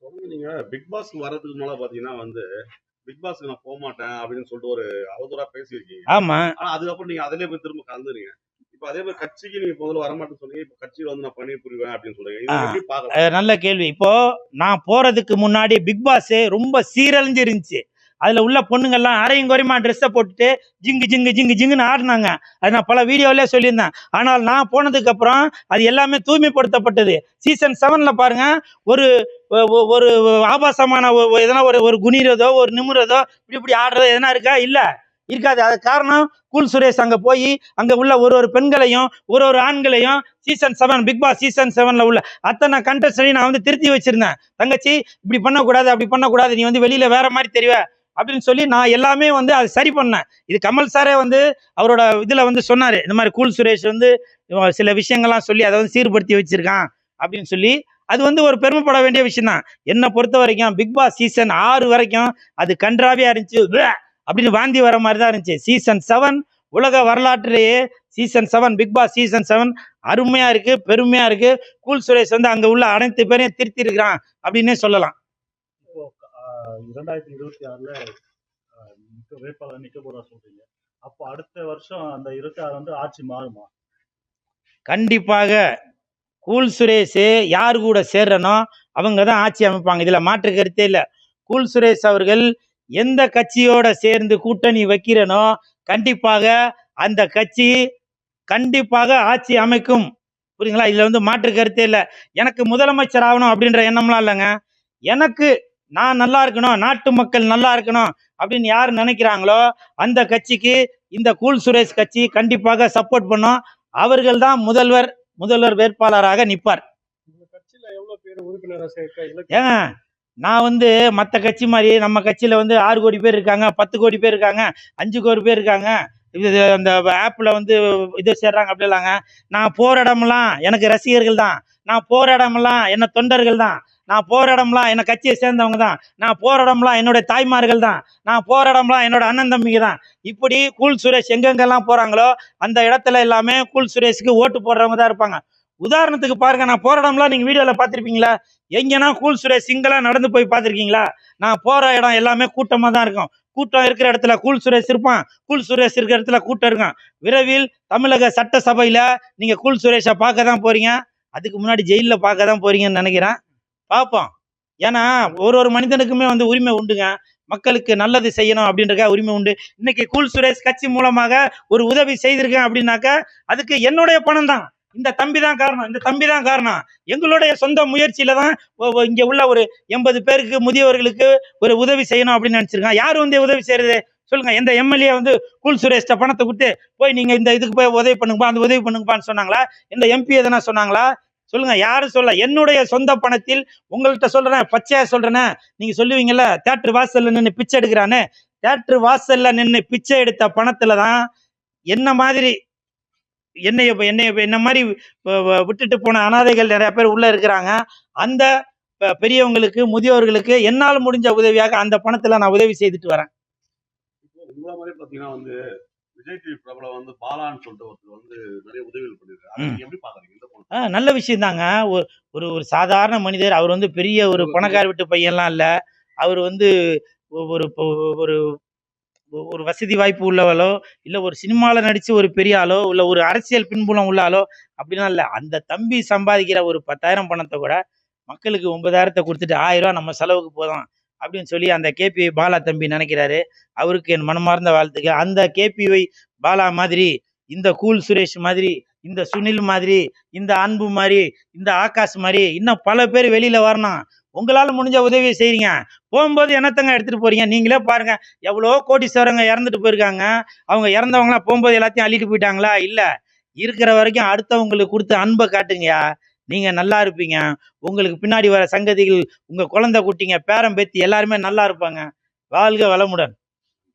தொடர்ந்து நீங்க பிக் பாஸ்க்கு வர்றதுக்கு முன்னால பாத்தீங்கன்னா பிக் பாஸ்க்கு நான் போமாட்டேன் அப்படின்னு சொல்லிட்டு ஒரு அவதூறா பேசியிருக்கீங்க. ஆமா. ஆனா அதுக்கப்புறம் நீங்க அதிலே போய் திரும்ப கலந்துறீங்க. இப்ப அதே மாதிரி கட்சிக்கு நீங்க முதல்ல வரமாட்டேன்னு சொன்னீங்க. இப்ப கட்சியில நான் பணி புரிவேன் அப்படின்னு சொல்றீங்க. ஆ, இதை எப்படி பாக்கலாம்? நல்ல கேள்வி. இப்போ நான் போறதுக்கு முன்னாடி பிக் பாஸ் ரொம்ப சீரழிஞ்சு இருந்துச்சு. அதுல உள்ள பொண்ணுங்கள்லாம் அரையும் குறையுமா ட்ரெஸ்ஸை போட்டுட்டு ஜிங்கு ஜிங்கு ஜிங்கு ஜிங்குன்னு ஆடினாங்க. அது நான் பல வீடியோவிலே சொல்லியிருந்தேன். ஆனால் நான் போனதுக்கு அப்புறம் அது எல்லாமே தூய்மைப்படுத்தப்பட்டது. சீசன் 7ல பாருங்க, ஒரு ஒரு ஆபாசமான எதனா ஒரு குனிறதோ ஒரு நிமிறதோ இப்படி இப்படி ஆடுறதோ எதனா இருக்கா? இல்ல, இருக்காது. அது காரணம் கூல் சுரேஷ் அங்க போய் அங்க உள்ள ஒரு பெண்களையும் ஒரு ஆண்களையும் சீசன் 7 பிக் பாஸ் சீசன் 7ல உள்ள அத்தனை கண்டஸ்டையும் நான் திருத்தி வச்சிருந்தேன். தங்கச்சி இப்படி பண்ணக்கூடாது, அப்படி பண்ணக்கூடாது, நீ வெளியில வேற மாதிரி தெரிவ அப்படின்னு சொல்லி நான் எல்லாமே அதை சரி பண்ணேன். இது கமல் சாரே அவரோட இதுல சொன்னாரு, இந்த மாதிரி கூல் சுரேஷ் சில விஷயங்கள்லாம் சொல்லி அதை சீர்படுத்தி வச்சிருக்கான் அப்படின்னு சொல்லி. அது ஒரு பெருமைப்பட வேண்டிய விஷயம் தான். என்னை பொறுத்த வரைக்கும் பிக் பாஸ் சீசன் 6 வரைக்கும் அது கன்றாவியா இருந்துச்சு, அப்படின்னு வாந்தி வர மாதிரி தான் இருந்துச்சு. சீசன் 7 உலக வரலாற்றிலேயே சீசன் 7 பிக் பாஸ் சீசன் 7 அருமையா இருக்கு, பெருமையா இருக்கு. கூல் சுரேஷ் அங்க உள்ள அனைத்து பேரையும் திருத்தி இருக்கிறான் அப்படின்னே சொல்லலாம். 2026ல வேட்பாளர் நிக்க போறா சொல்றீங்க. அப்போ அடுத்த வருஷம் அந்த 26 ஆட்சி மாறுமா? கண்டிப்பாக கூல் சுரேஷ் யார் கூட சேர்றனோ அவங்க தான் ஆட்சி அமைப்பாங்க. இதுல மாற்று கருத்தே இல்லை. கூல் சுரேஷ் அவர்கள் எந்த கட்சியோட சேர்ந்து கூட்டணி வைக்கிறனோ கண்டிப்பாக அந்த கட்சி கண்டிப்பாக ஆட்சி அமைக்கும். புரியுங்களா? இதுல மாற்று கருத்தே இல்லை. எனக்கு முதலமைச்சர் ஆகணும் அப்படின்ற எண்ணம்லாம் இல்லைங்க. எனக்கு நான் நல்லா இருக்கணும், நாட்டு மக்கள் நல்லா இருக்கணும் அப்படின்னு யார் நினைக்கிறாங்களோ அந்த கட்சிக்கு இந்த கூல் சுரேஷ் கட்சி கண்டிப்பாக சப்போர்ட் பண்ணும். அவர்கள் தான் முதல்வர் வேட்பாளராக நிற்பார். ஏங்க, நான் மற்ற கட்சி மாதிரி நம்ம கட்சியில 6 கோடி பேர் இருக்காங்க, 10 கோடி பேர் இருக்காங்க, 5 கோடி பேர் இருக்காங்க, அந்த ஆப்ல இது சேர்றாங்க அப்படி இல்லைங்க. நான் போற இடமெல்லாம் எனக்கு ரசிகர்கள் தான். நான் போற இடமெல்லாம் என்ன தொண்டர்கள் தான். நான் போற இடம்லாம் என்ன கட்சியை சேர்ந்தவங்க தான். நான் போற இடம்லாம் என்னுடைய தாய்மார்கள் தான். நான் போற இடம்லாம் என்னோட அண்ணன் தம்பிங்க தான். இப்படி கூல் சுரேஷ் எங்கெங்கெல்லாம் போறாங்களோ அந்த இடத்துல எல்லாமே கூல் சுரேஷுக்கு ஓட்டு போடுறவங்க தான் இருப்பாங்க. உதாரணத்துக்கு பாருங்க, நான் போற இடம்லாம் நீங்க வீடியோல பார்த்துருப்பீங்களா? எங்கன்னா கூல் சுரேஷ் சிங்களா நடந்து போய் பார்த்துருக்கீங்களா? நான் போற இடம் எல்லாமே கூட்டமா தான் இருக்கும். கூட்டம் இருக்கிற இடத்துல கூல் சுரேஷ் இருப்பான், கூல் சுரேஷ் இருக்கிற இடத்துல கூட்டம் இருக்கும். விரைவில் தமிழக சட்டசபையில நீங்க கூல் சுரேஷை பார்க்க தான் போறீங்க. அதுக்கு முன்னாடி ஜெயில பார்க்க தான் போறீங்கன்னு நினைக்கிறேன். பார்ப்போம். ஏன்னா ஒரு மனிதனுக்குமே உரிமை உண்டுங்க. மக்களுக்கு நல்லது செய்யணும் அப்படின்றக்க உரிமை உண்டு. இன்னைக்கு கூல் சுரேஷ் கட்சி மூலமாக ஒரு உதவி செய்திருக்கேன் அப்படின்னாக்க அதுக்கு என்னுடைய பணம் தான். இந்த தம்பி தான் காரணம். எங்களுடைய சொந்த முயற்சியில தான் இங்க உள்ள ஒரு 80 பேருக்கு முதியவர்களுக்கு ஒரு உதவி செய்யணும் அப்படின்னு நினைச்சிருக்கான். யார் உதவி செய்யறது சொல்லுங்க? எந்த எம்எல்ஏ கூல் சுரேஷ்ட பணத்தை கொடுத்து போய் நீங்க இந்த இதுக்கு போய் உதவி பண்ணுங்கப்பா, அந்த உதவி பண்ணுங்கப்பான்னு சொன்னாங்களா? இந்த எம்பி எதனா சொன்னாங்களா? சொல்லுங்க, யாரும் சொல்ல. என்னுடைய சொந்த பணத்தில் உங்கள்கிட்ட சொல்றேன், பச்சையா சொல்றேன். நீங்க சொல்லுவீங்கல்ல தியேட்டர் வாசல்ல நின்று பிச்சை எடுக்கிறான்னு. தியேட்டர் வாசல்ல நின்று பிச்சை எடுத்த பணத்துல தான் என்ன மாதிரி விட்டுட்டு போன அனாதைகள் நிறைய பேர் உள்ள இருக்கிறாங்க. அந்த பெரியவங்களுக்கு முதியோர்களுக்கு என்னால் முடிஞ்ச உதவியாக அந்த பணத்துல நான் உதவி செய்துட்டு வரேன். உங்களை மாதிரி பாத்தீங்கன்னா விஜய் டிவி பிரபலம் பாலான்னு சொல்லிட்டு ஒருத்தர் நிறைய உதவிகள் பண்ணிருக்காரு. எப்படி பாக்குறீங்க? நல்ல விஷயம் தாங்க. ஒரு சாதாரண மனிதர். அவர் பெரிய ஒரு பணக்கார வீட்டு பையன்லாம் இல்ல. அவர் ஒரு ஒரு ஒரு வசதி வாய்ப்பு உள்ளவளோ இல்ல ஒரு சினிமால நடிச்சு ஒரு பெரிய ஆளோ இல்ல ஒரு அரசியல் பின்புலம் உள்ள ஆளோ அப்படிலாம் இல்ல. அந்த தம்பி சம்பாதிக்கிற ஒரு 10,000 பணத்தை கூட மக்களுக்கு 9,000 கொடுத்துட்டு 1000 ரூபாய் நம்ம செலவுக்கு போதும் அப்படின்னு சொல்லி அந்த கேபி பாலா தம்பி நினைக்கிறாரு. அவருக்கு என் மனமார்ந்த வாழ்த்துக்கள். அந்த கேபி பாலா மாதிரி, இந்த கூல் சுரேஷ் மாதிரி, இந்த சுனில் மாதிரி, இந்த அன்பு மாதிரி, இந்த ஆகாஷ் மாதிரி இன்னும் பல பேர் வெளியில வரணும். உங்களால முடிஞ்ச உதவியை செய்றீங்க. போகும்போது என்னத்தங்க எடுத்துட்டு போறீங்க? நீங்களே பாருங்க, எவ்வளோ கோடீஸ்வரங்க இறந்துட்டு போயிருக்காங்க. அவங்க இறந்தவங்களாம் போகும்போது எல்லாத்தையும் அள்ளிட்டு போயிட்டாங்களா? இல்ல. இருக்கிற வரைக்கும் அடுத்தவங்களுக்கு கொடுத்து அன்பை காட்டுங்கயா. நீங்க நல்லா இருப்பீங்க. உங்களுக்கு பின்னாடி வர சங்கதிகள், உங்க குழந்தை குட்டிங்க, பேரன் பேத்தி எல்லாருமே நல்லா இருப்பாங்க. வாழ்க வளமுடன்.